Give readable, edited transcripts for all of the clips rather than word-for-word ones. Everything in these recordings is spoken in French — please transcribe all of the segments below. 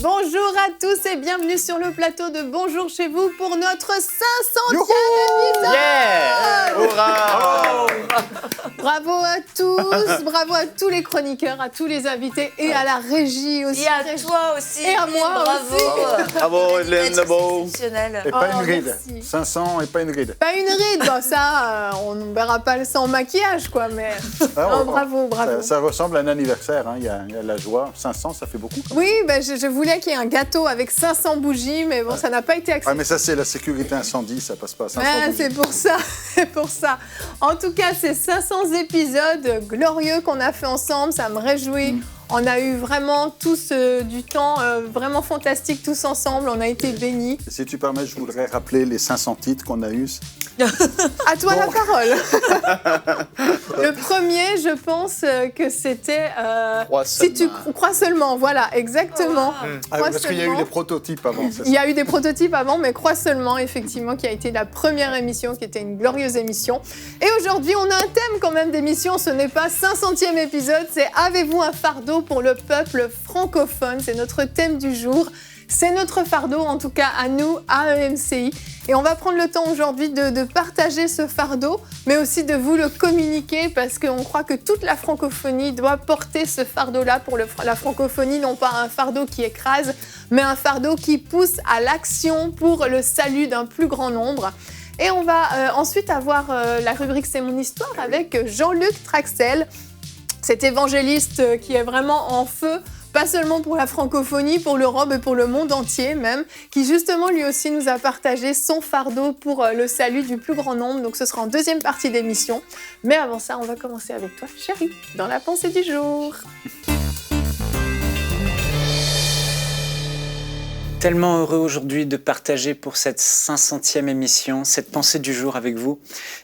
Bonjour à tous et bienvenue sur le plateau de Bonjour chez vous pour notre 500e épisode. Yeah! Hurrah! Bravo à tous, bravo à tous les chroniqueurs, à tous les invités et à la régie aussi. Et à toi aussi. Et à moi bravo. aussi. Bravo, Evelyne Lebeau. Exceptionnel. Et pas une ride. Merci. 500 et pas une ride. Pas une ride, bon, ça, on ne verra pas sans maquillage, quoi, mais... Ah, bravo. Ça ressemble à un anniversaire, hein. Il y a la joie. 500, ça fait beaucoup. Oui, ben, je voulais qu'il y ait un gâteau avec 500 bougies, mais bon, ça n'a pas été accepté. Ah, mais ça, c'est la sécurité incendie, ça passe pas à 500 Ouais, bougies. c'est pour ça. En tout cas, c'est 500 épisodes glorieux qu'on a fait ensemble, ça me réjouit. On a eu vraiment tous du temps vraiment fantastique tous ensemble, on a été bénis. Si tu permets, je voudrais rappeler les 500 titres qu'on a eus. À toi la parole. Le premier, je pense que c'était Crois Si tu seulement. crois seulement, voilà, exactement. Ah, Crois parce qu'il y a eu seulement. les prototypes avant, c'est Il y ça. a eu des prototypes avant, mais Crois seulement, effectivement, qui a été la première émission, qui était une glorieuse émission. Et aujourd'hui, on a un thème quand même d'émission, ce n'est pas 500e épisode, c'est Avez-vous un fardeau pour le peuple francophone? C'est notre thème du jour. C'est notre fardeau, en tout cas à nous, à EMCI. Et on va prendre le temps aujourd'hui de partager ce fardeau, mais aussi de vous le communiquer, parce qu'on croit que toute la francophonie doit porter ce fardeau-là pour la francophonie, non pas un fardeau qui écrase, mais un fardeau qui pousse à l'action pour le salut d'un plus grand nombre. Et on va ensuite avoir la rubrique C'est mon histoire avec Jean-Luc Traxel, cet évangéliste qui est vraiment en feu, pas seulement pour la francophonie, pour l'Europe et pour le monde entier même, qui justement lui aussi nous a partagé son fardeau pour le salut du plus grand nombre. Donc ce sera en deuxième partie d'émission. Mais avant ça, on va commencer avec toi, chérie, dans la pensée du jour. Tellement heureux aujourd'hui de partager pour cette 500e émission, cette pensée du jour avec vous.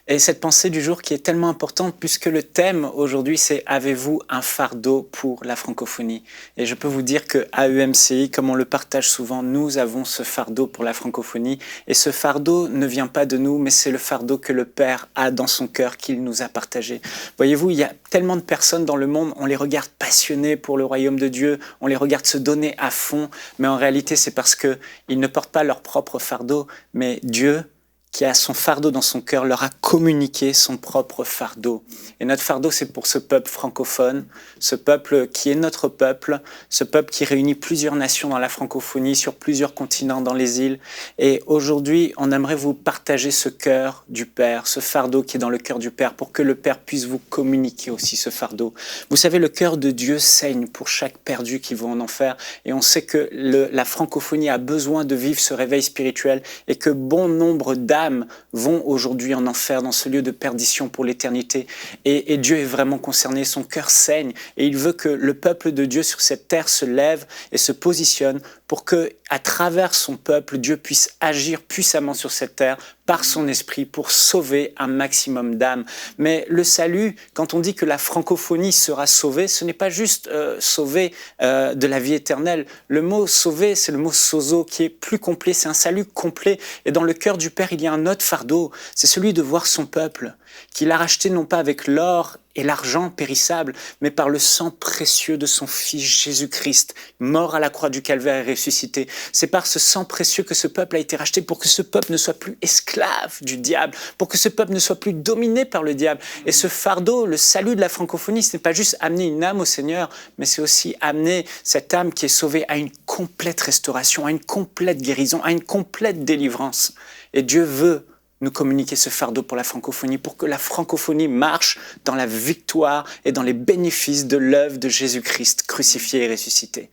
Et cette pensée du jour qui est tellement importante puisque le thème aujourd'hui c'est « Avez-vous un fardeau pour la francophonie ?» Et je peux vous dire qu'à EMCI, comme on le partage souvent, nous avons ce fardeau pour la francophonie. Et ce fardeau ne vient pas de nous, mais c'est le fardeau que le Père a dans son cœur, qu'il nous a partagé. Voyez-vous, il y a tellement de personnes dans le monde, on les regarde passionnés pour le royaume de Dieu, on les regarde se donner à fond, mais en réalité c'est parce qu'ils ne portent pas leur propre fardeau, mais Dieu, qui a son fardeau dans son cœur, leur a communiqué son propre fardeau. Et notre fardeau, c'est pour ce peuple francophone, ce peuple qui est notre peuple, ce peuple qui réunit plusieurs nations dans la francophonie, sur plusieurs continents, dans les îles. Et aujourd'hui, on aimerait vous partager ce cœur du Père, ce fardeau qui est dans le cœur du Père, pour que le Père puisse vous communiquer aussi ce fardeau. Vous savez, le cœur de Dieu saigne pour chaque perdu qui va en enfer. Et on sait que la francophonie a besoin de vivre ce réveil spirituel et que bon nombre d'âmes vont aujourd'hui en enfer, dans ce lieu de perdition pour l'éternité. Et Dieu est vraiment concerné, son cœur saigne, et il veut que le peuple de Dieu sur cette terre se lève et se positionne pour que, à travers son peuple, Dieu puisse agir puissamment sur cette terre par son esprit pour sauver un maximum d'âmes. Mais le salut, quand on dit que la francophonie sera sauvée, ce n'est pas juste sauver de la vie éternelle. Le mot sauver, c'est le mot sozo qui est plus complet, c'est un salut complet. Et dans le cœur du Père, il y a un autre fardeau, c'est celui de voir son peuple, qu'il a racheté non pas avec l'or et l'argent périssable, mais par le sang précieux de son Fils Jésus-Christ, mort à la croix du Calvaire et ressuscité. C'est par ce sang précieux que ce peuple a été racheté pour que ce peuple ne soit plus esclave du diable, pour que ce peuple ne soit plus dominé par le diable. Et ce fardeau, le salut de la francophonie, ce n'est pas juste amener une âme au Seigneur, mais c'est aussi amener cette âme qui est sauvée à une complète restauration, à une complète guérison, à une complète délivrance. Et Dieu veut nous communiquer ce fardeau pour la francophonie, pour que la francophonie marche dans la victoire et dans les bénéfices de l'œuvre de Jésus-Christ crucifié et ressuscité.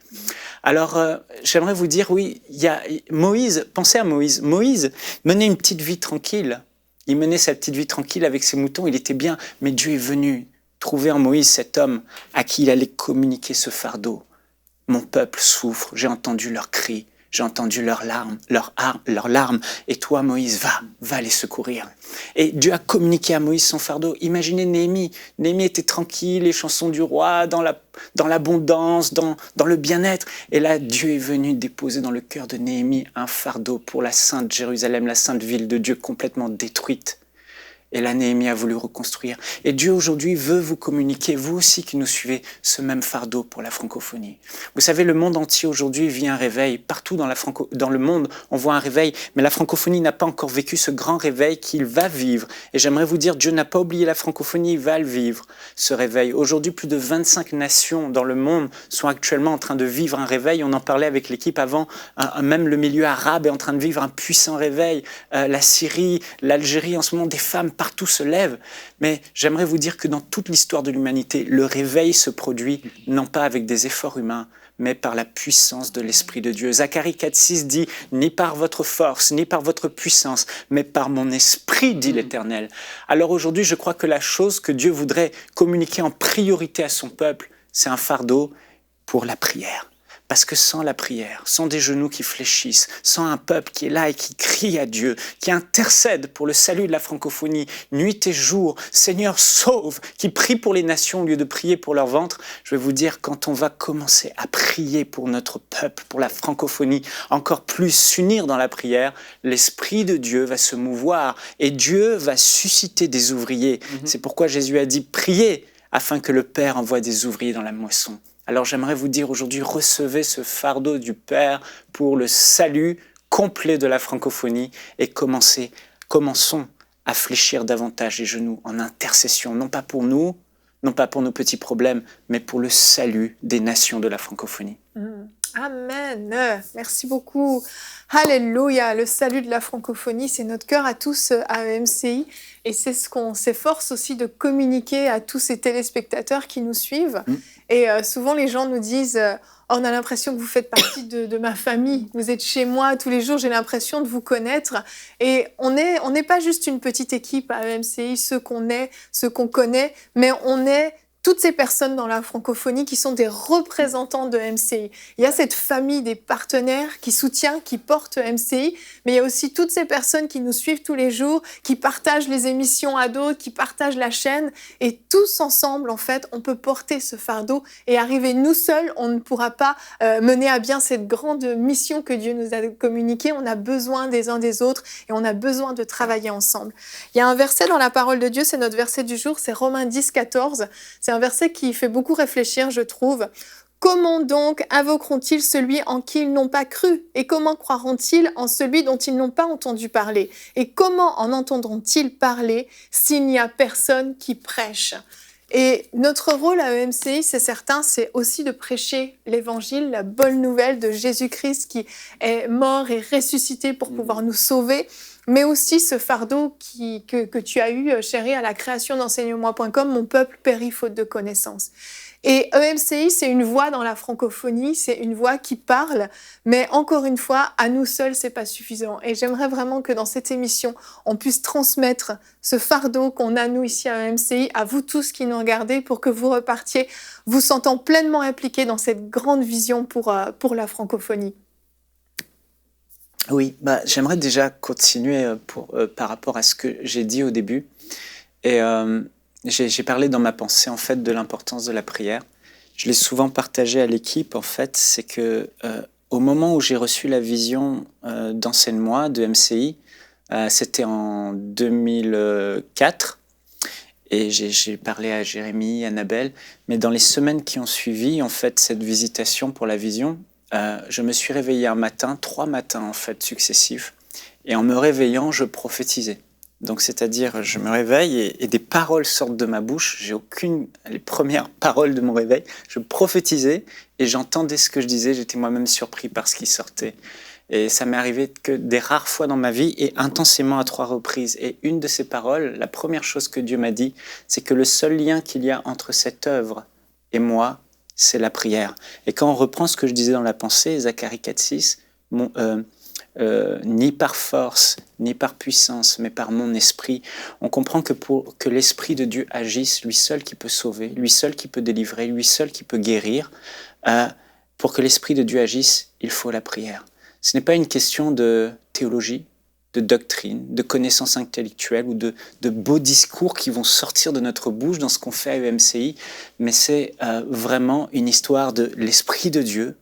Alors, j'aimerais vous dire, oui, il y a Moïse, pensez à Moïse. Moïse menait une petite vie tranquille. Il menait sa petite vie tranquille avec ses moutons, il était bien, mais Dieu est venu trouver en Moïse cet homme à qui il allait communiquer ce fardeau. Mon peuple souffre, j'ai entendu leurs cris. J'ai entendu leurs larmes. Et toi, Moïse, va les secourir. Et Dieu a communiqué à Moïse son fardeau. Imaginez Néhémie. Néhémie était tranquille, les chansons du roi, dans l'abondance, dans le bien-être. Et là, Dieu est venu déposer dans le cœur de Néhémie un fardeau pour la sainte Jérusalem, la sainte ville de Dieu complètement détruite. Et là, Néhémie a voulu reconstruire. Et Dieu aujourd'hui veut vous communiquer, vous aussi qui nous suivez, ce même fardeau pour la francophonie. Vous savez, le monde entier aujourd'hui vit un réveil. Partout dans le monde, on voit un réveil. Mais la francophonie n'a pas encore vécu ce grand réveil qu'il va vivre. Et j'aimerais vous dire, Dieu n'a pas oublié la francophonie, il va le vivre, ce réveil. Aujourd'hui, plus de 25 nations dans le monde sont actuellement en train de vivre un réveil. On en parlait avec l'équipe avant. Même le milieu arabe est en train de vivre un puissant réveil. La Syrie, l'Algérie, en ce moment, des femmes partout se lèvent. Mais j'aimerais vous dire que dans toute l'histoire de l'humanité, le réveil se produit non pas avec des efforts humains, mais par la puissance de l'Esprit de Dieu. Zacharie 4,6 dit « Ni par votre force, ni par votre puissance, mais par mon esprit, dit l'Éternel. » Alors aujourd'hui, je crois que la chose que Dieu voudrait communiquer en priorité à son peuple, c'est un fardeau pour la prière. Parce que sans la prière, sans des genoux qui fléchissent, sans un peuple qui est là et qui crie à Dieu, qui intercède pour le salut de la francophonie, nuit et jour, Seigneur sauve, qui prie pour les nations au lieu de prier pour leur ventre, je vais vous dire, quand on va commencer à prier pour notre peuple, pour la francophonie, encore plus s'unir dans la prière, l'Esprit de Dieu va se mouvoir et Dieu va susciter des ouvriers. C'est pourquoi Jésus a dit, priez afin que le Père envoie des ouvriers dans la moisson. Alors j'aimerais vous dire aujourd'hui, recevez ce fardeau du Père pour le salut complet de la francophonie et commençons à fléchir davantage les genoux en intercession, non pas pour nous, non pas pour nos petits problèmes, mais pour le salut des nations de la francophonie. Amen. Merci beaucoup. Alléluia. Le salut de la francophonie, c'est notre cœur à tous à EMCI. Et c'est ce qu'on s'efforce aussi de communiquer à tous ces téléspectateurs qui nous suivent. Et souvent, les gens nous disent « On a l'impression que vous faites partie de ma famille. Vous êtes chez moi tous les jours. J'ai l'impression de vous connaître. » Et on n'est pas juste une petite équipe à EMCI, ceux qu'on connaît, mais on est toutes ces personnes dans la francophonie qui sont des représentants de MCI. Il y a cette famille des partenaires qui soutient, qui portent MCI, mais il y a aussi toutes ces personnes qui nous suivent tous les jours, qui partagent les émissions à d'autres, qui partagent la chaîne. Et tous ensemble, en fait, on peut porter ce fardeau et arriver nous seuls. On ne pourra pas mener à bien cette grande mission que Dieu nous a communiquée. On a besoin des uns des autres et on a besoin de travailler ensemble. Il y a un verset dans la parole de Dieu, c'est notre verset du jour, c'est Romains 10, 14. C'est un verset qui fait beaucoup réfléchir, je trouve. Comment donc invoqueront-ils celui en qui ils n'ont pas cru? Et comment croiront-ils en celui dont ils n'ont pas entendu parler? Et comment en entendront-ils parler s'il n'y a personne qui prêche? Et notre rôle à EMCI, c'est certain, c'est aussi de prêcher l'évangile, la bonne nouvelle de Jésus-Christ qui est mort et ressuscité pour pouvoir nous sauver, mais aussi ce fardeau que tu as eu, chérie, à la création d'enseigne-moi.com, mon peuple périt faute de connaissances. Et EMCI, c'est une voix dans la francophonie, c'est une voix qui parle, mais encore une fois, à nous seuls, c'est pas suffisant. Et j'aimerais vraiment que dans cette émission, on puisse transmettre ce fardeau qu'on a, nous, ici à EMCI, à vous tous qui nous regardez, pour que vous repartiez vous sentant pleinement impliqués dans cette grande vision pour la francophonie. Oui, j'aimerais déjà continuer par rapport à ce que j'ai dit au début. Et j'ai parlé dans ma pensée en fait de l'importance de la prière. Je l'ai souvent partagé à l'équipe en fait, c'est que au moment où j'ai reçu la vision d'Enseigne-moi de MCI, c'était en 2004 et j'ai parlé à Jérémie, Annabelle, mais dans les semaines qui ont suivi en fait cette visitation pour la vision, je me suis réveillé un matin, 3 matins en fait successifs, et en me réveillant, je prophétisais. Donc, c'est-à-dire, je me réveille et des paroles sortent de ma bouche. Les premières paroles de mon réveil, je prophétisais et j'entendais ce que je disais. J'étais moi-même surpris par ce qui sortait. Et ça m'est arrivé que des rares fois dans ma vie et intensément à 3 reprises. Et une de ces paroles, la première chose que Dieu m'a dit, c'est que le seul lien qu'il y a entre cette œuvre et moi, c'est la prière. Et quand on reprend ce que je disais dans la pensée, Zacharie 4,6, ni par force, ni par puissance, mais par mon esprit. On comprend que pour que l'Esprit de Dieu agisse, lui seul qui peut sauver, lui seul qui peut délivrer, lui seul qui peut guérir, pour que l'Esprit de Dieu agisse, il faut la prière. Ce n'est pas une question de théologie, de doctrine, de connaissances intellectuelles ou de beaux discours qui vont sortir de notre bouche dans ce qu'on fait à EMCI, mais c'est vraiment une histoire de l'Esprit de Dieu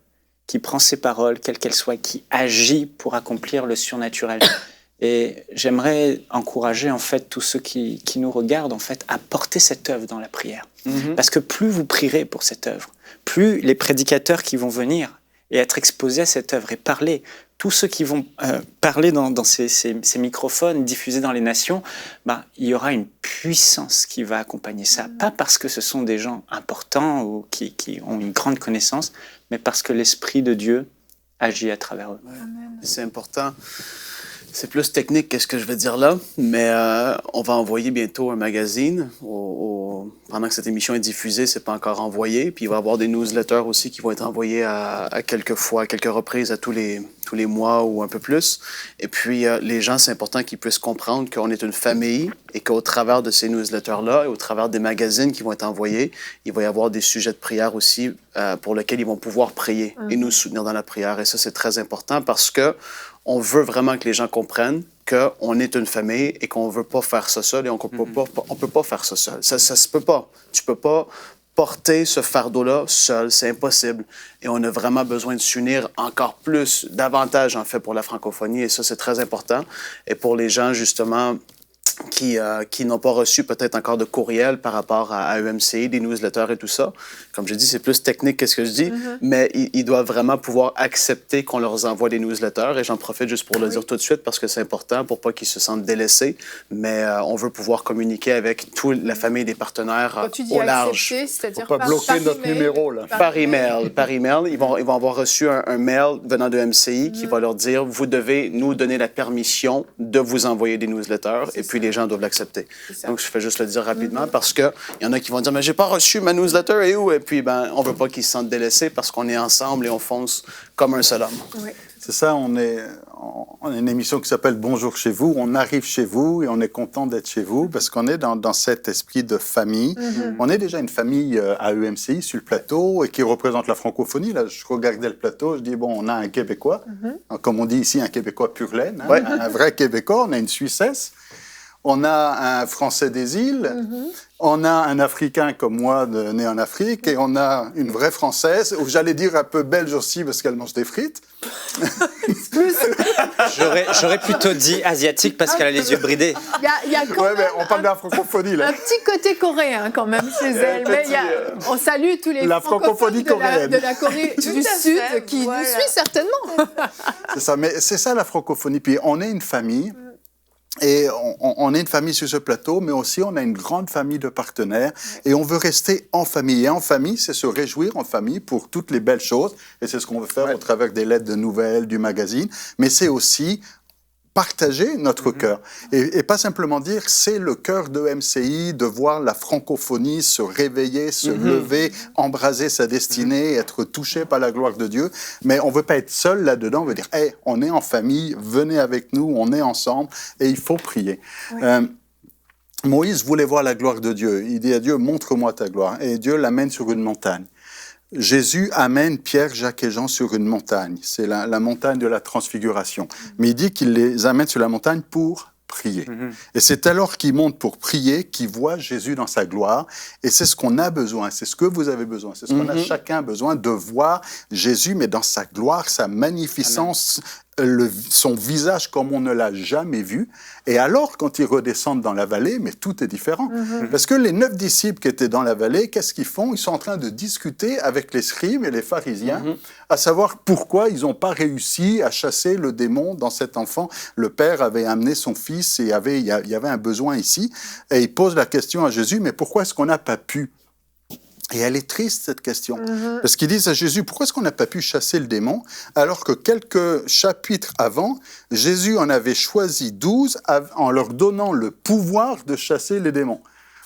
qui prend ses paroles, quelles qu'elles soient, qui agit pour accomplir le surnaturel. Et j'aimerais encourager en fait tous ceux qui nous regardent en fait à porter cette œuvre dans la prière. Parce que plus vous prierez pour cette œuvre, plus les prédicateurs qui vont venir et être exposés à cette œuvre et parler, tous ceux qui vont parler dans ces microphones diffusés dans les nations, il y aura une puissance qui va accompagner ça. Pas parce que ce sont des gens importants ou qui ont une grande connaissance, mais parce que l'Esprit de Dieu agit à travers eux. Ouais. C'est important. C'est plus technique que ce que je vais dire là, mais on va envoyer bientôt un magazine. Pendant que cette émission est diffusée, c'est pas encore envoyé. Puis il va y avoir des newsletters aussi qui vont être envoyés à quelques reprises, à tous les mois ou un peu plus. Et puis les gens, c'est important qu'ils puissent comprendre qu'on est une famille et qu'au travers de ces newsletters-là et au travers des magazines qui vont être envoyés, il va y avoir des sujets de prière aussi pour lesquels ils vont pouvoir prier et nous soutenir dans la prière. Et ça, c'est très important parce que on veut vraiment que les gens comprennent qu'on est une famille et qu'on ne veut pas faire ça seul et on ne peut pas faire ça seul. Ça se peut pas. Tu ne peux pas porter ce fardeau-là seul, c'est impossible. Et on a vraiment besoin de s'unir encore plus, davantage en fait pour la francophonie et ça, c'est très important. Et pour les gens, justement, qui n'ont pas reçu peut-être encore de courriel par rapport à EMCI, des newsletters et tout ça. Comme je dis, c'est plus technique que ce que je dis, mais ils doivent vraiment pouvoir accepter qu'on leur envoie des newsletters. Et j'en profite juste pour le dire tout de suite parce que c'est important pour pas qu'ils se sentent délaissés. Mais on veut pouvoir communiquer avec toute la famille des partenaires au large. C'est-à-dire Faut pas bloquer notre numéro, là. Par email. Ils vont avoir reçu un mail venant de MCI qui va leur dire « Vous devez nous donner la permission de vous envoyer des newsletters. » Et puis les gens doivent l'accepter. Donc, je fais juste le dire rapidement parce qu'il y en a qui vont dire « Mais j'ai pas reçu ma newsletter, et où? » Et puis, on veut pas qu'ils se sentent délaissés parce qu'on est ensemble et on fonce comme un seul homme. Oui. C'est ça, on est une émission qui s'appelle Bonjour chez vous. On arrive chez vous et on est content d'être chez vous parce qu'on est dans cet esprit de famille. On est déjà une famille à EMCI sur le plateau et qui représente la francophonie. Là, je regardais le plateau, je dis, bon, on a un Québécois, comme on dit ici, un Québécois pur laine, hein, un vrai Québécois, on a une Suissesse. On a un Français des îles, on a un Africain comme moi, né en Afrique, et on a une vraie Française, ou j'allais dire un peu belge aussi, parce qu'elle mange des frites. J'aurais plutôt dit asiatique parce qu'elle a les yeux bridés. Il y a quand même mais on parle de la francophonie, là. un petit côté coréen quand même chez elle. Mais on salue tous les La francophonie coréenne. de la Corée du Sud qui nous suit certainement. C'est ça, mais c'est ça la francophonie. Puis on est une famille. Et on est une famille sur ce plateau, mais aussi on a une grande famille de partenaires et on veut rester en famille. Et en famille, c'est se réjouir en famille pour toutes les belles choses. Et c'est ce qu'on veut faire au travers des lettres de nouvelles, du magazine. Mais c'est aussi partager notre cœur. Et pas simplement dire c'est le cœur de MCI, de voir la francophonie se réveiller, se lever, embraser sa destinée, être touché par la gloire de Dieu. Mais on ne veut pas être seul là-dedans. On veut dire, hey, on est en famille, venez avec nous, on est ensemble et il faut prier. Oui. Moïse voulait voir la gloire de Dieu. Il dit à Dieu, montre-moi ta gloire. Et Dieu l'amène sur une montagne. Jésus amène Pierre, Jacques et Jean sur une montagne. C'est la montagne de la transfiguration. Mais il dit qu'il les amène sur la montagne pour prier. Et c'est alors qu'ils montent pour prier qu'ils voient Jésus dans sa gloire. Et c'est ce qu'on a besoin, c'est ce que vous avez besoin, c'est ce qu'on a chacun besoin de voir Jésus, mais dans sa gloire, sa magnificence, son visage comme on ne l'a jamais vu. Et alors, quand ils redescendent dans la vallée, mais tout est différent. Parce que les 9 disciples qui étaient dans la vallée, qu'est-ce qu'ils font? Ils sont en train de discuter avec les scribes et les pharisiens, à savoir pourquoi ils n'ont pas réussi à chasser le démon dans cet enfant. Le père avait amené son fils et il y avait un besoin ici. Et ils posent la question à Jésus, mais pourquoi est-ce qu'on n'a pas pu? Et elle est triste, cette question. Parce qu'ils disent à Jésus, pourquoi est-ce qu'on n'a pas pu chasser le démon, alors que quelques chapitres avant, Jésus en avait choisi 12 en leur donnant le pouvoir de chasser les démons.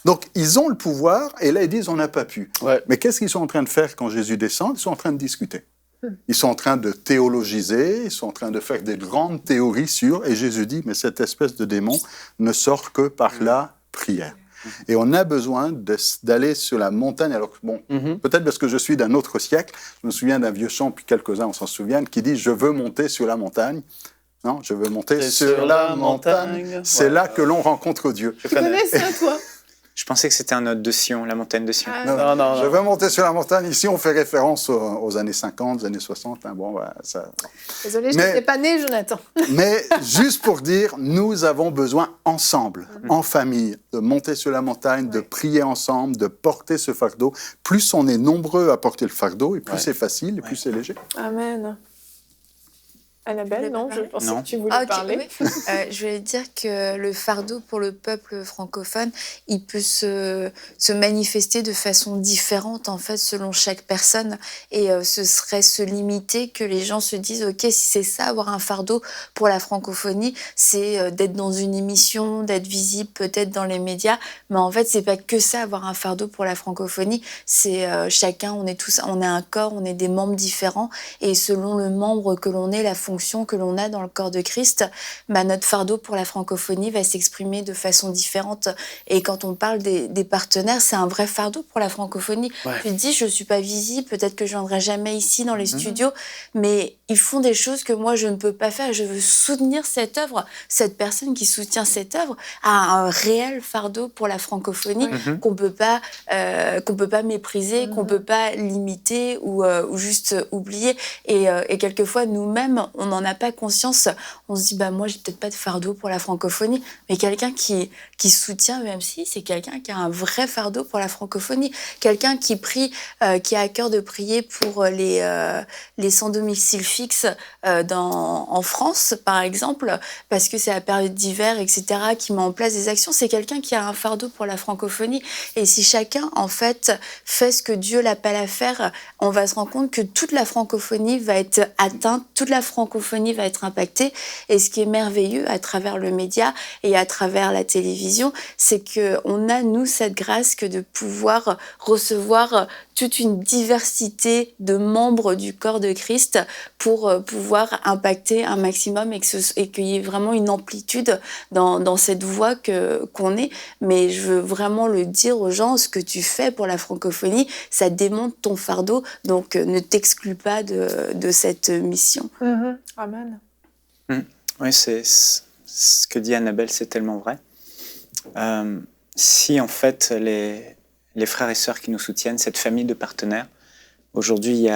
Donc, ils ont le pouvoir, et là, ils disent, on n'a pas pu. Ouais. Mais qu'est-ce qu'ils sont en train de faire quand Jésus descend? Ils sont en train de discuter. Ils sont en train de théologiser, ils sont en train de faire des grandes théories sur, et Jésus dit, mais cette espèce de démon ne sort que par la prière. Et on a besoin d'aller sur la montagne. Alors, bon, peut-être parce que je suis d'un autre siècle, je me souviens d'un vieux chant, puis quelques-uns on s'en souvient, qui dit « Je veux monter sur la montagne ». Non, je veux monter sur la montagne. C'est là que l'on rencontre Dieu. Tu connais ça, toi? Je pensais que c'était un autre de Sion, la montagne de Sion. Ah, Non. Je vais monter sur la montagne. Ici, on fait référence aux années 50, aux années 60. Hein. Bon, voilà, ça... Désolée, je Mais- n'étais pas née, Jonathan. Mais juste pour dire, nous avons besoin ensemble, en famille, de monter sur la montagne, de prier ensemble, de porter ce fardeau. Plus on est nombreux à porter le fardeau, et plus c'est facile, et plus c'est léger. Amen. Annabelle, non, je pensais Non. que tu voulais Ah, ok, parler. oui. Je voulais dire que le fardeau pour le peuple francophone, il peut se manifester de façon différente en fait selon chaque personne, et ce serait se limiter que les gens se disent ok, si c'est ça avoir un fardeau pour la francophonie, c'est d'être dans une émission, d'être visible peut-être dans les médias, mais en fait c'est pas que ça avoir un fardeau pour la francophonie, c'est chacun, on est un corps, on est des membres différents, et selon le membre que l'on est, la fonction que l'on a dans le corps de Christ, bah, notre fardeau pour la francophonie va s'exprimer de façon différente. Et quand on parle des partenaires, c'est un vrai fardeau pour la francophonie. Ouais. Tu te dis, je ne suis pas visible, peut-être que je ne viendrai jamais ici dans les studios, mais ils font des choses que moi, je ne peux pas faire. Je veux soutenir cette œuvre. Cette personne qui soutient cette œuvre a un réel fardeau pour la francophonie qu'on peut pas mépriser, qu'on peut pas limiter ou juste oublier. Et quelquefois, nous-mêmes, on n'en a pas conscience. On se dit, bah, moi, j'ai peut-être pas de fardeau pour la francophonie, mais quelqu'un qui soutient EMC, c'est quelqu'un qui a un vrai fardeau pour la francophonie. Quelqu'un qui prie, qui a à cœur de prier pour les sans domicile fixe en France, par exemple, parce que c'est la période d'hiver, etc., qui met en place des actions. C'est quelqu'un qui a un fardeau pour la francophonie. Et si chacun, en fait, fait ce que Dieu l'appelle à faire, on va se rendre compte que toute la francophonie va être atteinte, toute la francophonie va être impactée. Et ce qui est merveilleux à travers le média et à travers la télévision, c'est qu'on a, nous, cette grâce que de pouvoir recevoir toute une diversité de membres du corps de Christ pour pouvoir impacter un maximum et qu'il y ait vraiment une amplitude dans cette voie qu'on est. Mais je veux vraiment le dire aux gens, ce que tu fais pour la francophonie, ça démonte ton fardeau, donc ne t'exclus pas de cette mission. Amen. Oui, c'est ce que dit Annabelle, c'est tellement vrai. Si en fait les frères et sœurs qui nous soutiennent, cette famille de partenaires, aujourd'hui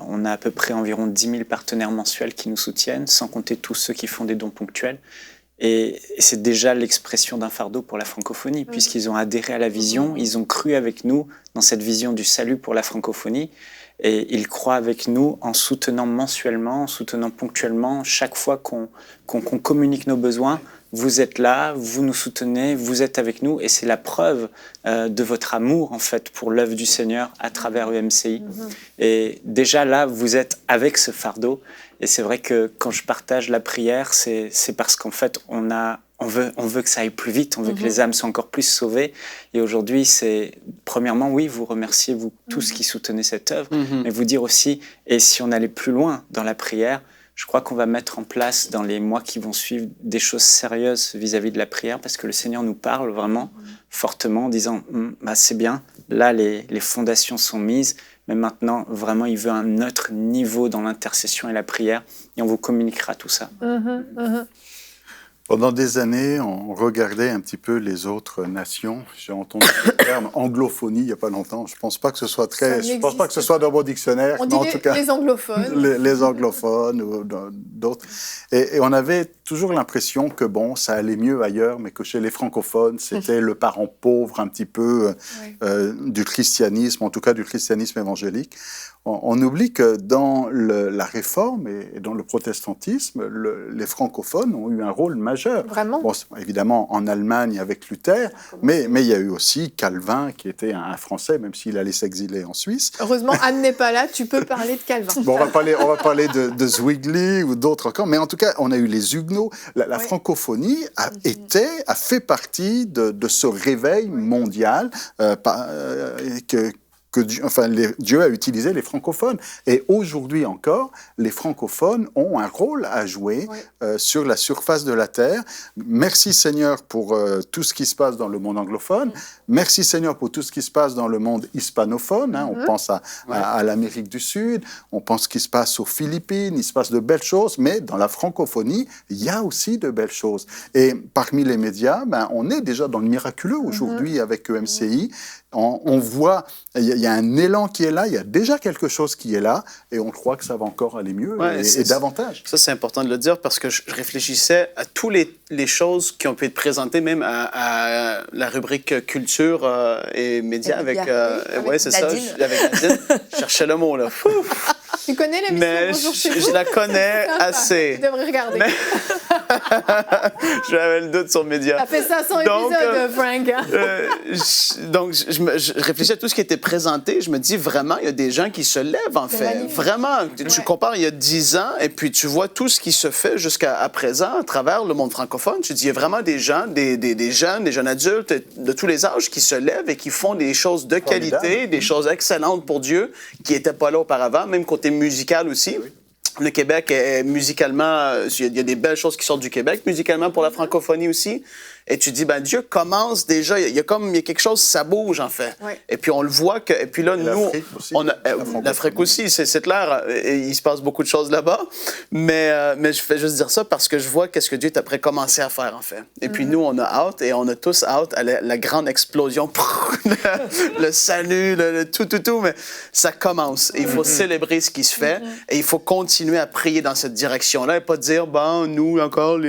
on a à peu près environ 10 000 partenaires mensuels qui nous soutiennent, sans compter tous ceux qui font des dons ponctuels. Et c'est déjà l'expression d'un fardeau pour la francophonie, puisqu'ils ont adhéré à la vision, ils ont cru avec nous dans cette vision du salut pour la francophonie, et ils croient avec nous en soutenant mensuellement, en soutenant ponctuellement, chaque fois qu'on communique nos besoins. Vous êtes là, vous nous soutenez, vous êtes avec nous, et c'est la preuve de votre amour en fait pour l'œuvre du Seigneur à travers EMCI. Et déjà là, vous êtes avec ce fardeau. Et c'est vrai que quand je partage la prière, c'est parce qu'en fait, on veut que ça aille plus vite, on veut que les âmes soient encore plus sauvées. Et aujourd'hui, c'est premièrement, oui, vous remerciez vous tous qui soutenez cette œuvre, mais vous dire aussi, et si on allait plus loin dans la prière, je crois qu'on va mettre en place dans les mois qui vont suivre des choses sérieuses vis-à-vis de la prière, parce que le Seigneur nous parle vraiment fortement en disant bah, c'est bien, là les fondations sont mises, mais maintenant vraiment il veut un autre niveau dans l'intercession et la prière, et on vous communiquera tout ça. Pendant des années, on regardait un petit peu les autres nations. J'ai entendu le terme anglophonie il n'y a pas longtemps. Je ne pense pas que ce soit dans mon dictionnaire. On mais en dit tout cas, les anglophones. les anglophones ou d'autres. Et on avait toujours l'impression que bon, ça allait mieux ailleurs, mais que chez les francophones, c'était le parent pauvre un petit peu du christianisme, en tout cas du christianisme évangélique. On oublie que dans la réforme et dans le protestantisme, les francophones ont eu un rôle majeur. Vraiment ? Bon, évidemment, en Allemagne avec Luther, mais il y a eu aussi Calvin, qui était un Français, même s'il allait s'exiler en Suisse. Heureusement, Anne n'est pas là, tu peux parler de Calvin. Bon, on va parler de Zwingli ou d'autres encore, mais en tout cas, on a eu les Huguenots. La francophonie a fait partie de ce réveil mondial que Dieu a utilisé les francophones. Et aujourd'hui encore, les francophones ont un rôle à jouer sur la surface de la terre. Merci Seigneur pour tout ce qui se passe dans le monde anglophone. Merci Seigneur pour tout ce qui se passe dans le monde hispanophone. Hein. On pense à l'Amérique du Sud, on pense qu'il se passe aux Philippines, il se passe de belles choses, mais dans la francophonie, il y a aussi de belles choses. Et parmi les médias, on est déjà dans le miraculeux aujourd'hui avec EMCI. On voit, il y a un élan qui est là, il y a déjà quelque chose qui est là, et on croit que ça va encore aller mieux et davantage. Ça, c'est important de le dire parce que je réfléchissais à toutes les choses qui ont pu être présentées, même à la rubrique culture et médias avec c'est ça, avec Nadine. Je cherchais le mot, là. Tu connais l'émission Bonjour chez vous? Je la connais assez. Tu devrais regarder. J'avais le doute sur médias. Ça fait 500 épisodes, Frank. Donc, je réfléchis à tout ce qui était présenté. Je me dis, vraiment, il y a des gens qui se lèvent, en fait. Magnifique. Vraiment. Tu compares il y a 10 ans, et puis tu vois tout ce qui se fait jusqu'à présent à travers le monde francophone. Tu dis, il y a vraiment des gens, des jeunes adultes de tous les âges qui se lèvent et qui font des choses de qualité, des choses excellentes pour Dieu, qui n'étaient pas là auparavant, même côté musical aussi. Oui. Le Québec, musicalement, il y a des belles choses qui sortent du Québec, musicalement pour la francophonie aussi. Et tu dis, Dieu commence déjà, il y a quelque chose, ça bouge en fait. Oui. Et puis on le voit que, et puis là, nous, l'Afrique aussi, c'est clair, il se passe beaucoup de choses là-bas. Mais je fais juste dire ça parce que je vois qu'est-ce que Dieu est après commencé à faire en fait. Et puis nous, on a hâte et on a tous hâte à la grande explosion, le salut, tout, mais ça commence. Et il faut célébrer ce qui se fait et il faut continuer à prier dans cette direction-là et pas dire, nous encore,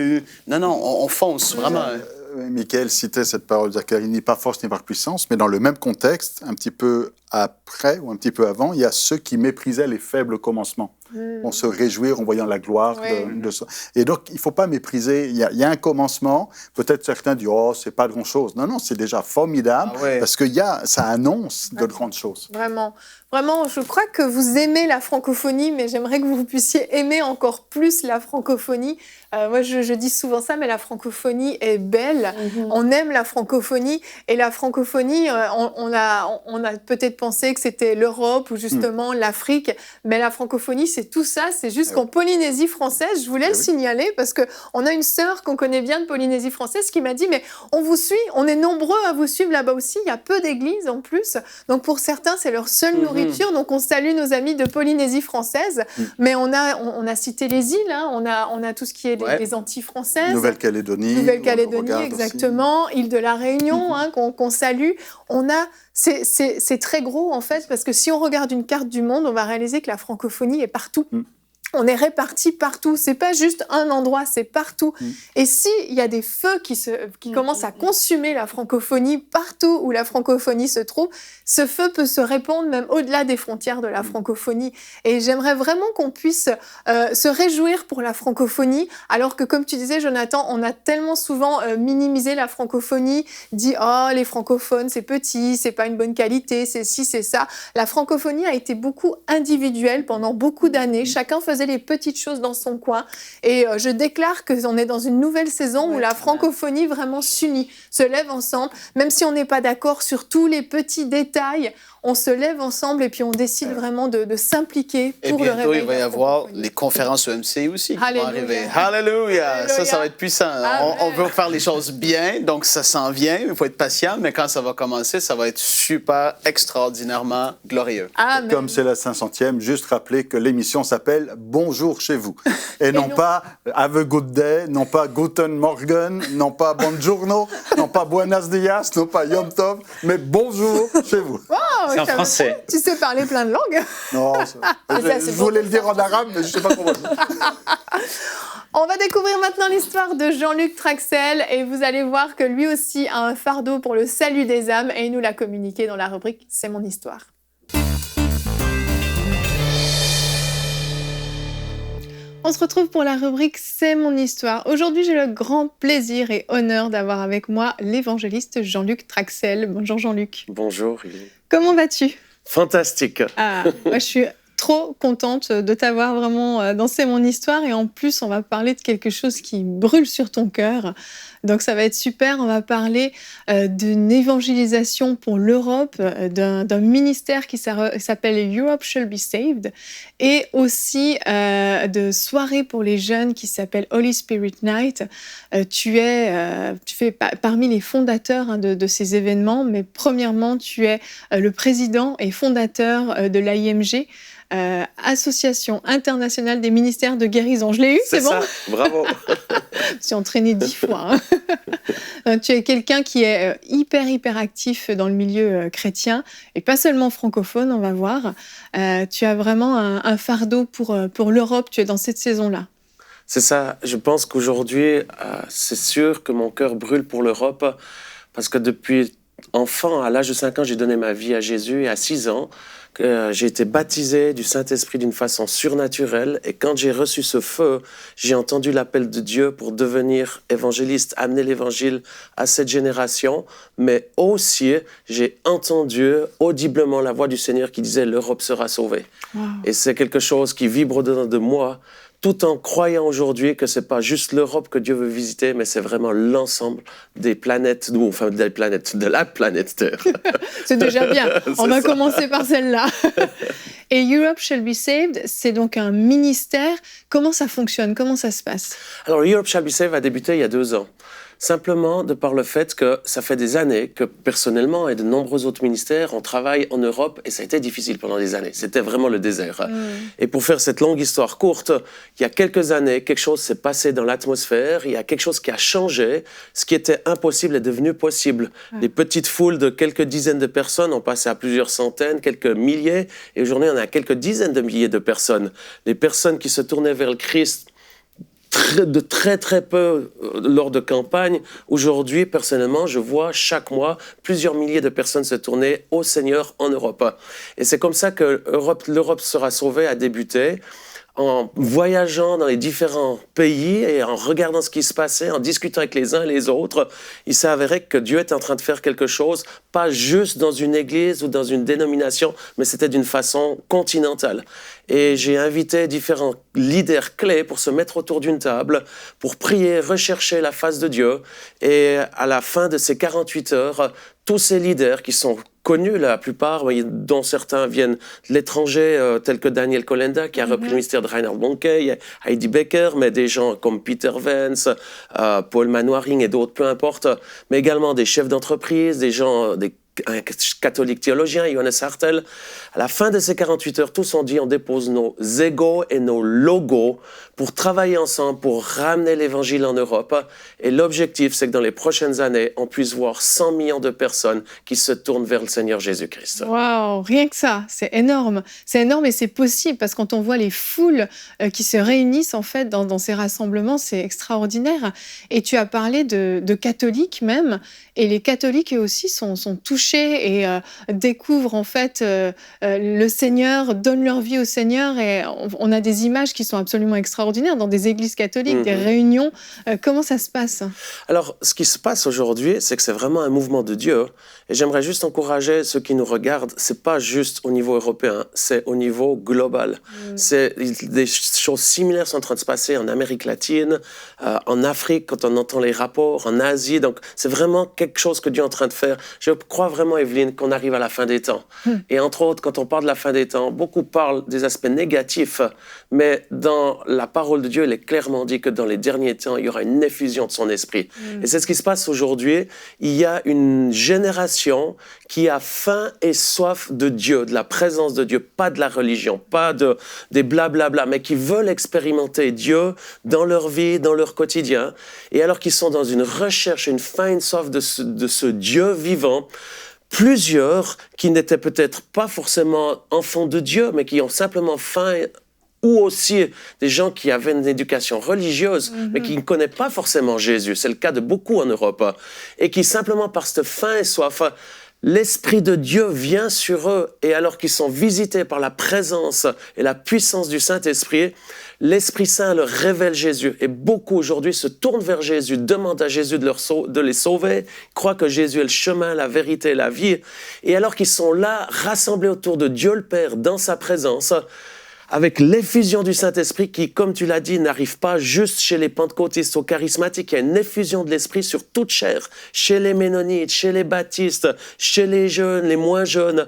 Non, on fonce vraiment. Michael citait cette parole de Zacharie, ni par force ni par puissance, mais dans le même contexte, un petit peu après ou un petit peu avant, il y a ceux qui méprisaient les faibles commencements. On se réjouir en voyant la gloire de ça. Et donc, il ne faut pas mépriser. Il y a un commencement. Peut-être certains disent, c'est pas grand-chose. Non, c'est déjà formidable parce que ça annonce de grandes choses. Vraiment. Vraiment, je crois que vous aimez la francophonie, mais j'aimerais que vous puissiez aimer encore plus la francophonie. Moi, je dis souvent ça, mais la francophonie est belle. On aime la francophonie. Et la francophonie, on a peut-être pensé que c'était l'Europe ou justement l'Afrique, mais la francophonie, c'est tout ça. C'est juste qu'en Polynésie française, je voulais le signaler parce qu'on a une sœur qu'on connaît bien de Polynésie française qui m'a dit, mais on vous suit, on est nombreux à vous suivre là-bas aussi. Il y a peu d'églises en plus. Donc pour certains, c'est leur seule nourriture. Donc on salue nos amis de Polynésie française. Mais on a cité les îles, hein. On a tout ce qui est les Antilles françaises. Nouvelle-Calédonie, exactement. Île de la Réunion, qu'on salue. C'est très gros, en fait, parce que si on regarde une carte du monde, on va réaliser que la francophonie est partout. On est répartis partout. C'est pas juste un endroit, c'est partout. Et s'il y a des feux qui commencent à consumer la francophonie partout où la francophonie se trouve, ce feu peut se répandre même au-delà des frontières de la francophonie. Et j'aimerais vraiment qu'on puisse se réjouir pour la francophonie, alors que, comme tu disais, Jonathan, on a tellement souvent minimisé la francophonie, dit « Oh, les francophones, c'est petit, c'est pas une bonne qualité, c'est ci, c'est ça ». La francophonie a été beaucoup individuelle pendant beaucoup d'années. Chacun faisait les petites choses dans son coin. Et je déclare qu'on est dans une nouvelle saison où la francophonie vraiment s'unit, se lève ensemble, même si on n'est pas d'accord sur tous les petits détails. On se lève ensemble et puis on décide vraiment de s'impliquer pour le réveil. Et bientôt, il va y avoir les conférences EMCI aussi qui vont arriver. Alléluia! Ça va être puissant. On veut faire les choses bien, donc ça s'en vient. Il faut être patient, mais quand ça va commencer, ça va être super, extraordinairement glorieux. Amen. Comme c'est la 500e, juste rappeler que l'émission s'appelle Bonjour chez vous. Et non pas Have a good day, non pas Guten Morgen, non pas Buongiorno, non pas Buenos dias, non pas Yom Tov, mais bonjour chez vous. Wow, c'est en français. Tu sais parler plein de langues. Non, je voulais le dire en arabe, mais je ne sais pas comment. On va découvrir maintenant l'histoire de Jean-Luc Traxel et vous allez voir que lui aussi a un fardeau pour le salut des âmes et il nous l'a communiqué dans la rubrique « C'est mon histoire ». On se retrouve pour la rubrique « C'est mon histoire ». Aujourd'hui, j'ai le grand plaisir et honneur d'avoir avec moi l'évangéliste Jean-Luc Traxel. Bonjour Jean-Luc. Bonjour. Comment vas-tu ? Fantastique. Moi je suis trop contente de t'avoir vraiment dansé mon histoire. Et en plus, on va parler de quelque chose qui brûle sur ton cœur. Donc, ça va être super. On va parler d'une évangélisation pour l'Europe, d'un ministère qui s'appelle Europe Shall Be Saved, et aussi de soirées pour les jeunes qui s'appelle Holy Spirit Night. Tu fais parmi les fondateurs de ces événements, mais premièrement, tu es le président et fondateur de l'AIMG, Association internationale des ministères de guérison. Je l'ai eu, c'est bon ? Ça, bravo. Je me suis entraînée 10 fois. Tu es quelqu'un qui est hyper actif dans le milieu chrétien, et pas seulement francophone, on va voir. Tu as vraiment un fardeau pour l'Europe, tu es dans cette saison-là. C'est ça. Je pense qu'aujourd'hui, c'est sûr que mon cœur brûle pour l'Europe, parce que depuis enfant, à l'âge de 5 ans, j'ai donné ma vie à Jésus, et à 6 ans, j'ai été baptisé du Saint-Esprit d'une façon surnaturelle, et quand j'ai reçu ce feu, j'ai entendu l'appel de Dieu pour devenir évangéliste, amener l'évangile à cette génération, mais aussi j'ai entendu audiblement la voix du Seigneur qui disait « l'Europe sera sauvée ». Et c'est quelque chose qui vibre au-dedans de moi, tout en croyant aujourd'hui que c'est pas juste l'Europe que Dieu veut visiter, mais c'est vraiment l'ensemble des planètes, de la planète Terre. C'est déjà bien. On va commencer par celle-là. Et Europe Shall Be Saved, c'est donc un ministère. Comment ça fonctionne ? Comment ça se passe ? Alors, Europe Shall Be Saved a débuté il y a 2 ans. Simplement de par le fait que ça fait des années que personnellement et de nombreux autres ministères, on travaille en Europe et ça a été difficile pendant des années. C'était vraiment le désert. Et pour faire cette longue histoire courte, il y a quelques années, quelque chose s'est passé dans l'atmosphère, il y a quelque chose qui a changé. Ce qui était impossible est devenu possible. Les petites foules de quelques dizaines de personnes ont passé à plusieurs centaines, quelques milliers, et aujourd'hui on a quelques dizaines de milliers de personnes. Les personnes qui se tournaient vers le Christ de très peu lors de campagne. Aujourd'hui, personnellement, je vois chaque mois plusieurs milliers de personnes se tourner au Seigneur en Europe. Et c'est comme ça que l'Europe sera sauvée a débuté. En voyageant dans les différents pays et en regardant ce qui se passait, en discutant avec les uns et les autres, il s'est avéré que Dieu est en train de faire quelque chose, pas juste dans une église ou dans une dénomination, mais c'était d'une façon continentale. Et j'ai invité différents leaders clés pour se mettre autour d'une table, pour prier, rechercher la face de Dieu. Et à la fin de ces 48 heures, tous ces leaders qui sont connus, la plupart, dont certains viennent de l'étranger, tels que Daniel Kolenda, qui a repris le ministère de Reinhard Bonnke, Heidi Becker, mais des gens comme Peter Vance, Paul Manwaring et d'autres, peu importe, mais également des chefs d'entreprise, des gens, un catholique théologien, Johannes Hartel. À la fin de ces 48 heures, tous ont dit on dépose nos égos et nos logos pour travailler ensemble, pour ramener l'évangile en Europe. Et l'objectif, c'est que dans les prochaines années, on puisse voir 100 millions de personnes qui se tournent vers le Seigneur Jésus-Christ. Waouh, rien que ça, c'est énorme. C'est énorme et c'est possible parce que quand on voit les foules qui se réunissent en fait dans ces rassemblements, c'est extraordinaire. Et tu as parlé de catholiques même. Et les catholiques eux aussi sont touchés et découvrent en fait le Seigneur, donnent leur vie au Seigneur. Et on a des images qui sont absolument extraordinaires dans des églises catholiques, des réunions. Comment ça se passe ? Alors, ce qui se passe aujourd'hui, c'est que c'est vraiment un mouvement de Dieu. Et j'aimerais juste encourager ceux qui nous regardent. C'est pas juste au niveau européen, c'est au niveau global. Des choses similaires sont en train de se passer en Amérique latine, en Afrique, quand on entend les rapports, en Asie. Donc, c'est vraiment quelque chose que Dieu est en train de faire. Je crois vraiment, Evelyne, qu'on arrive à la fin des temps. Et entre autres, quand on parle de la fin des temps, beaucoup parlent des aspects négatifs, mais dans la parole de Dieu, il est clairement dit que dans les derniers temps, il y aura une effusion de son esprit. Et c'est ce qui se passe aujourd'hui. Il y a une génération qui a faim et soif de Dieu, de la présence de Dieu, pas de la religion, pas des blablabla, mais qui veulent expérimenter Dieu dans leur vie, dans leur quotidien. Et alors qu'ils sont dans une recherche, une faim, une soif de ce Dieu vivant, plusieurs qui n'étaient peut-être pas forcément enfants de Dieu, mais qui ont simplement faim, ou aussi des gens qui avaient une éducation religieuse, mais qui ne connaissent pas forcément Jésus. C'est le cas de beaucoup en Europe. Et qui simplement, par cette faim et soif, l'Esprit de Dieu vient sur eux. Et alors qu'ils sont visités par la présence et la puissance du Saint-Esprit, l'Esprit Saint leur révèle Jésus. Et beaucoup aujourd'hui se tournent vers Jésus, demandent à Jésus de les sauver, croient que Jésus est le chemin, la vérité, la vie. Et alors qu'ils sont là, rassemblés autour de Dieu le Père, dans sa présence, avec l'effusion du Saint-Esprit qui, comme tu l'as dit, n'arrive pas juste chez les pentecôtistes ou charismatiques. Il y a une effusion de l'Esprit sur toute chair, chez les ménonites, chez les baptistes, chez les jeunes, les moins jeunes.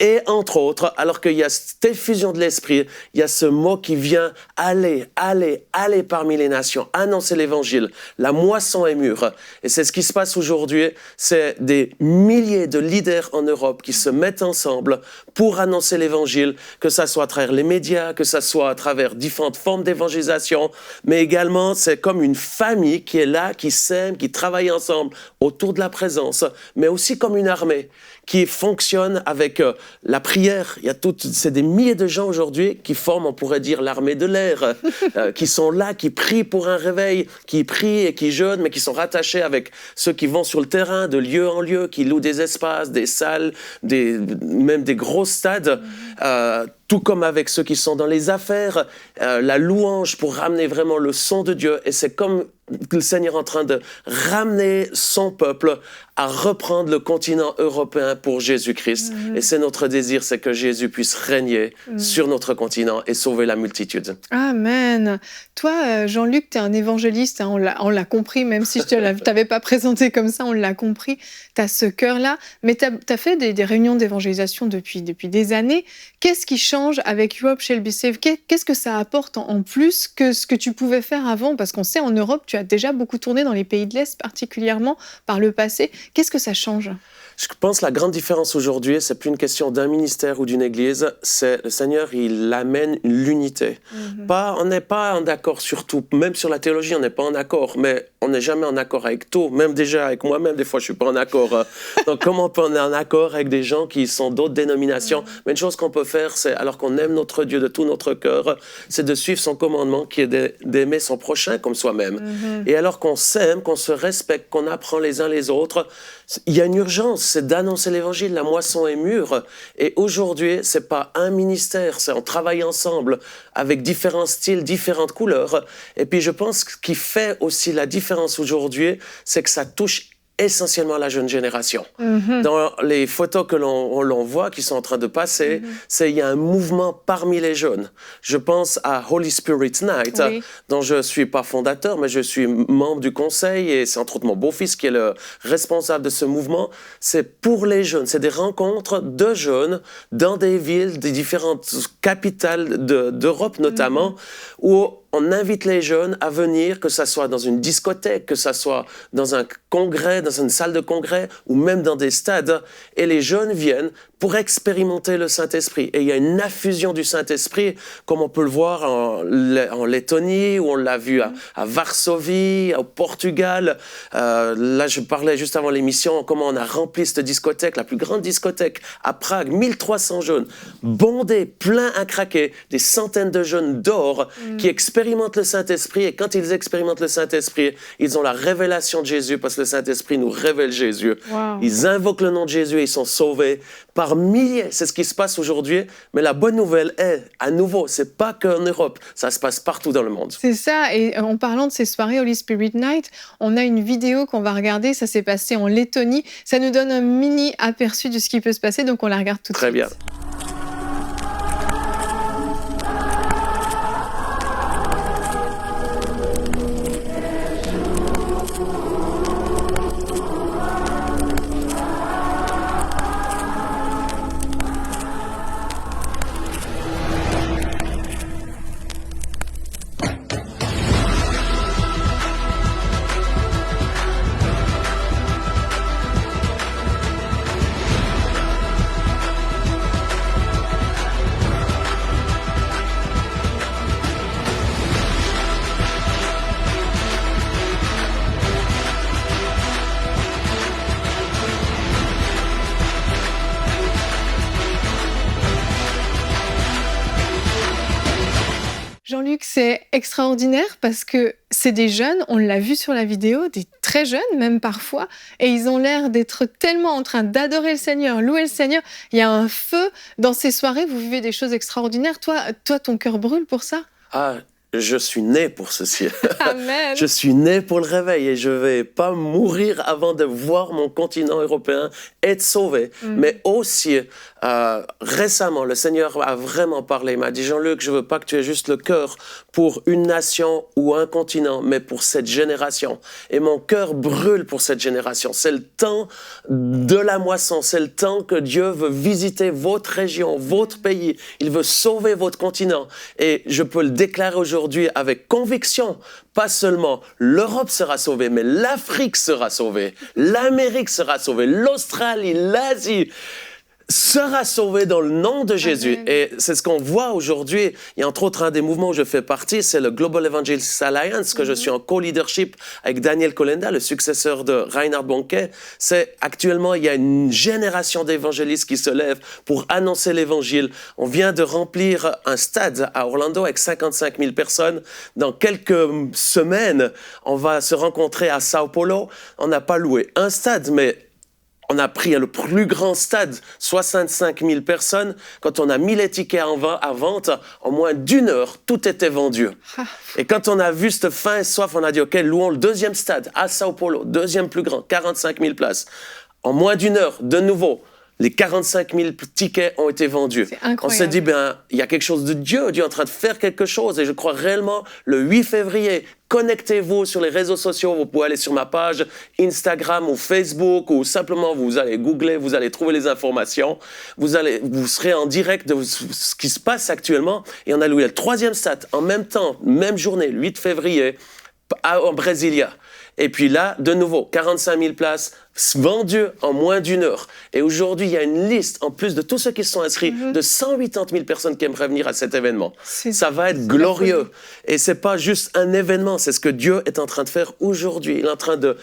Et entre autres, alors qu'il y a cette effusion de l'Esprit, il y a ce mot qui vient « aller, aller, aller parmi les nations, annoncer l'Évangile ». La moisson est mûre. Et c'est ce qui se passe aujourd'hui. C'est des milliers de leaders en Europe qui se mettent ensemble pour annoncer l'Évangile, que ça soit à travers les médias, que ça soit à travers différentes formes d'évangélisation, mais également c'est comme une famille qui est là, qui s'aime, qui travaille ensemble autour de la présence, mais aussi comme une armée qui fonctionne avec la prière. C'est des milliers de gens aujourd'hui qui forment, on pourrait dire, l'armée de l'air, qui sont là, qui prient pour un réveil, qui prient et qui jeûnent, mais qui sont rattachés avec ceux qui vont sur le terrain, de lieu en lieu, qui louent des espaces, des salles, même des gros stades, tout comme avec ceux qui sont dans les affaires, la louange pour ramener vraiment le son de Dieu. Et c'est comme le Seigneur est en train de ramener son peuple à reprendre le continent européen pour Jésus-Christ. Et c'est notre désir, c'est que Jésus puisse régner sur notre continent et sauver la multitude. Amen. Toi, Jean-Luc, tu es un évangéliste, hein, on l'a compris, même si je ne t'avais pas présenté comme ça, on l'a compris. Tu as ce cœur-là, mais tu as fait des réunions d'évangélisation depuis des années. Qu'est-ce qui change avec Europe Shall Be Saved? Qu'est-ce que ça apporte en plus que ce que tu pouvais faire avant? Parce qu'on sait, en Europe, tu as déjà beaucoup tourné dans les pays de l'Est, particulièrement par le passé. Qu'est-ce que ça change? Je pense que la grande différence aujourd'hui, c'est plus une question d'un ministère ou d'une église, c'est le Seigneur, il amène l'unité. On n'est pas en accord sur tout, même sur la théologie, on n'est pas en accord, mais on n'est jamais en accord avec tout, même déjà avec moi-même, des fois je suis pas en accord. Donc comment on peut être en accord avec des gens qui sont d'autres dénominations? Mais une chose qu'on peut faire, c'est, alors qu'on aime notre Dieu de tout notre cœur, c'est de suivre son commandement qui est d'aimer son prochain comme soi-même. Et alors qu'on s'aime, qu'on se respecte, qu'on apprend les uns les autres, il y a une urgence, c'est d'annoncer l'évangile, la moisson est mûre. Et aujourd'hui, c'est pas un ministère, c'est on travaille ensemble avec différents styles, différentes couleurs. Et puis je pense que ce qui fait aussi la différence aujourd'hui, c'est que ça touche essentiellement la jeune génération. Dans les photos que l'on voit qui sont en train de passer, il y a un mouvement parmi les jeunes. Je pense à Holy Spirit Night, dont je ne suis pas fondateur, mais je suis membre du conseil et c'est entre autres mon beau-fils qui est le responsable de ce mouvement. C'est pour les jeunes, c'est des rencontres de jeunes dans des villes, des différentes capitales d'Europe notamment, où on invite les jeunes à venir, que ça soit dans une discothèque, que ça soit dans un congrès, dans une salle de congrès, ou même dans des stades. Et les jeunes viennent pour expérimenter le Saint-Esprit. Et il y a une affusion du Saint-Esprit, comme on peut le voir en Lettonie, où on l'a vu à Varsovie, au Portugal. Là, je parlais juste avant l'émission, comment on a rempli cette discothèque, la plus grande discothèque à Prague, 1300 jeunes, bondés, pleins à craquer, des centaines de jeunes d'or qui expérimentent le Saint-Esprit. Et quand ils expérimentent le Saint-Esprit, ils ont la révélation de Jésus, parce que le Saint-Esprit nous révèle Jésus. Ils invoquent le nom de Jésus et ils sont sauvés par milliers. C'est ce qui se passe aujourd'hui. Mais la bonne nouvelle est, à nouveau, c'est pas qu'en Europe, ça se passe partout dans le monde. C'est ça. Et en parlant de ces soirées Holy Spirit Night, on a une vidéo qu'on va regarder. Ça s'est passé en Lettonie. Ça nous donne un mini aperçu de ce qui peut se passer. Donc on la regarde tout de suite. Très bien. Jean-Luc, c'est extraordinaire parce que c'est des jeunes, on l'a vu sur la vidéo, des très jeunes même parfois, et ils ont l'air d'être tellement en train d'adorer le Seigneur, louer le Seigneur. Il y a un feu dans ces soirées, vous vivez des choses extraordinaires. Toi, ton cœur brûle pour ça? je suis né pour ceci. Amen. Je suis né pour le réveil et je ne vais pas mourir avant de voir mon continent européen être sauvé. Mais aussi, récemment, le Seigneur a vraiment parlé. Il m'a dit, Jean-Luc, je ne veux pas que tu aies juste le cœur pour une nation ou un continent, mais pour cette génération. Et mon cœur brûle pour cette génération. C'est le temps de la moisson. C'est le temps que Dieu veut visiter votre région, votre pays. Il veut sauver votre continent. Et je peux le déclarer aujourd'hui avec conviction. Pas seulement l'Europe sera sauvée, mais l'Afrique sera sauvée. L'Amérique sera sauvée. L'Australie, l'Asie sera sauvé dans le nom de Jésus. Amen. Et c'est ce qu'on voit aujourd'hui. Il y a entre autres un des mouvements où je fais partie, c'est le Global Evangelist Alliance, que je suis en co-leadership avec Daniel Kolenda, le successeur de Reinhard Bonnke. C'est actuellement, il y a une génération d'évangélistes qui se lèvent pour annoncer l'évangile. On vient de remplir un stade à Orlando avec 55 000 personnes. Dans quelques semaines, on va se rencontrer à Sao Paulo. On n'a pas loué un stade, mais on a pris le plus grand stade, 65 000 personnes. Quand on a mis les tickets à vente, en moins d'1 heure, tout était vendu. Et quand on a vu cette faim et soif, on a dit, OK, louons le deuxième stade à Sao Paulo, deuxième plus grand, 45 000 places. En moins d'1 heure, de nouveau, les 45 000 tickets ont été vendus. On s'est dit, il y a quelque chose de Dieu. Dieu est en train de faire quelque chose. Et je crois réellement, le 8 février, connectez-vous sur les réseaux sociaux. Vous pouvez aller sur ma page Instagram ou Facebook ou simplement vous allez googler, vous allez trouver les informations. Vous serez en direct de ce qui se passe actuellement. Et on a loué le 3e stade en même temps, même journée, le 8 février, en Brasilia. Et puis là, de nouveau, 45 000 places vendues en moins d'1 heure. Et aujourd'hui, il y a une liste, en plus de tous ceux qui sont inscrits, de 180 000 personnes qui aimeraient venir à cet événement. Ça va être glorieux. Et c'est pas juste un événement, c'est ce que Dieu est en train de faire aujourd'hui. Il est en train de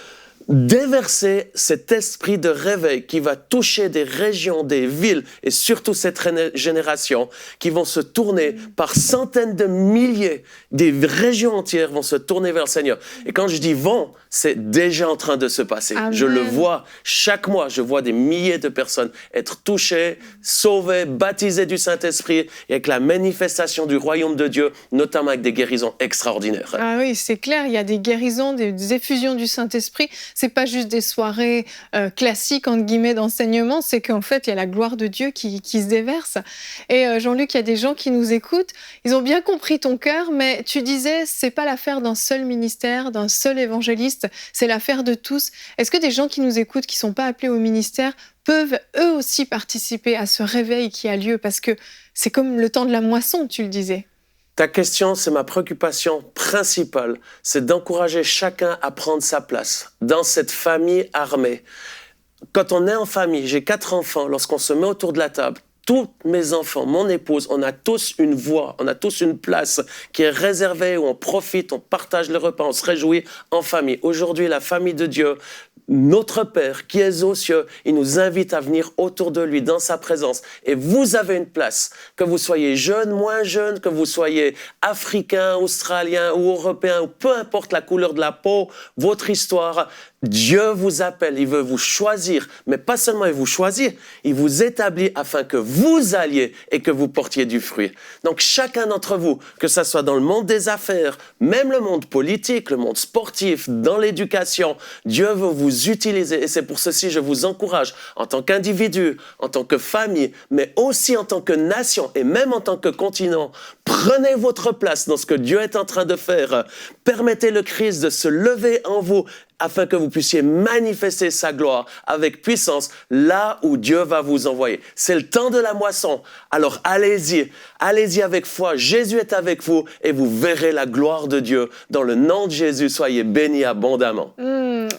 déverser cet esprit de réveil qui va toucher des régions, des villes et surtout cette génération qui vont se tourner par centaines de milliers, des régions entières vont se tourner vers le Seigneur. Et quand je dis vont, c'est déjà en train de se passer. Amen. Je le vois chaque mois, je vois des milliers de personnes être touchées, sauvées, baptisées du Saint-Esprit et avec la manifestation du royaume de Dieu, notamment avec des guérisons extraordinaires. Ah oui, c'est clair, il y a des guérisons, des effusions du Saint-Esprit. C'est pas juste des soirées classiques, entre guillemets, d'enseignement, c'est qu'en fait, il y a la gloire de Dieu qui se déverse. Et Jean-Luc, il y a des gens qui nous écoutent, ils ont bien compris ton cœur, mais tu disais, c'est pas l'affaire d'un seul ministère, d'un seul évangéliste, c'est l'affaire de tous. Est-ce que des gens qui nous écoutent, qui sont pas appelés au ministère, peuvent eux aussi participer à ce réveil qui a lieu? Parce que c'est comme le temps de la moisson, tu le disais. Ta question, c'est ma préoccupation principale, c'est d'encourager chacun à prendre sa place dans cette famille armée. Quand on est en famille, j'ai 4 enfants, lorsqu'on se met autour de la table, tous mes enfants, mon épouse, on a tous une voix, on a tous une place qui est réservée où on profite, on partage le repas, on se réjouit en famille. Aujourd'hui, la famille de Dieu, notre Père qui est aux cieux, il nous invite à venir autour de lui, dans sa présence. Et vous avez une place, que vous soyez jeune, moins jeune, que vous soyez africain, australien ou européen, ou peu importe la couleur de la peau, votre histoire, Dieu vous appelle, il veut vous choisir, mais pas seulement il vous choisit, il vous établit afin que vous alliez et que vous portiez du fruit. Donc chacun d'entre vous, que ce soit dans le monde des affaires, même le monde politique, le monde sportif, dans l'éducation, Dieu veut vous utiliser et c'est pour ceci que je vous encourage en tant qu'individu, en tant que famille, mais aussi en tant que nation et même en tant que continent. Prenez votre place dans ce que Dieu est en train de faire. Permettez le Christ de se lever en vous afin que vous puissiez manifester sa gloire avec puissance là où Dieu va vous envoyer. C'est le temps de la moisson. Alors allez-y, allez-y avec foi. Jésus est avec vous et vous verrez la gloire de Dieu. Dans le nom de Jésus, soyez bénis abondamment.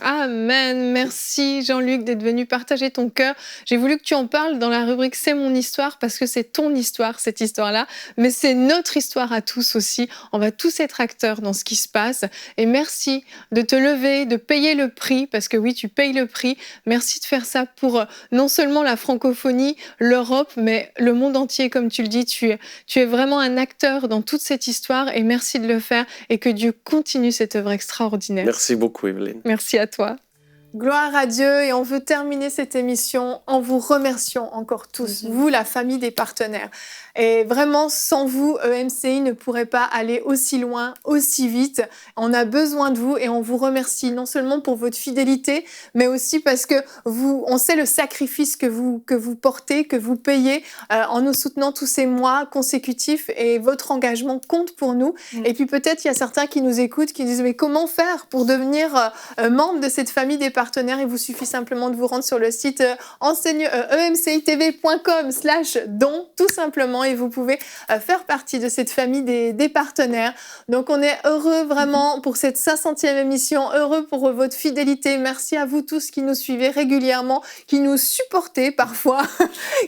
Amen. Merci Jean-Luc d'être venu partager ton cœur. J'ai voulu que tu en parles dans la rubrique C'est mon histoire parce que c'est ton histoire, cette histoire-là, mais c'est notre histoire à tous aussi. On va tous être acteurs dans ce qui se passe et merci de te lever, de payer le prix, parce que oui, tu payes le prix. Merci de faire ça pour non seulement la francophonie, l'Europe, mais le monde entier, comme tu le dis. Tu es vraiment un acteur dans toute cette histoire et merci de le faire et que Dieu continue cette œuvre extraordinaire. Merci beaucoup, Evelyne. Merci à toi. Gloire à Dieu, et on veut terminer cette émission en vous remerciant encore tous, vous, la famille des partenaires. Et vraiment, sans vous, EMCI ne pourrait pas aller aussi loin, aussi vite. On a besoin de vous et on vous remercie non seulement pour votre fidélité, mais aussi parce que on sait le sacrifice que vous portez, que vous payez en nous soutenant tous ces mois consécutifs, et votre engagement compte pour nous. Et puis peut-être il y a certains qui nous écoutent, qui disent mais comment faire pour devenir membre de cette famille des partenaires? Il vous suffit simplement de vous rendre sur le site emcitv.com/don, tout simplement, et vous pouvez faire partie de cette famille des partenaires. Donc on est heureux vraiment pour cette 500e émission, heureux pour votre fidélité. Merci à vous tous qui nous suivez régulièrement, qui nous supportez parfois,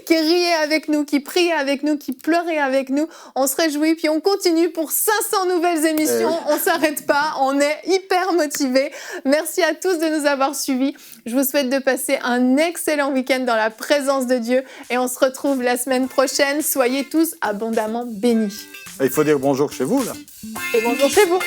qui riez avec nous, qui priez avec nous, qui pleurez avec nous. On se réjouit, puis on continue pour 500 nouvelles émissions. On s'arrête pas, on est hyper motivés. Merci à tous de nous avoir suivis. Je vous souhaite de passer un excellent week-end dans la présence de Dieu, et on se retrouve la semaine prochaine. Soyez tous abondamment bénis. Il faut dire bonjour chez vous, là. Et bonjour chez vous.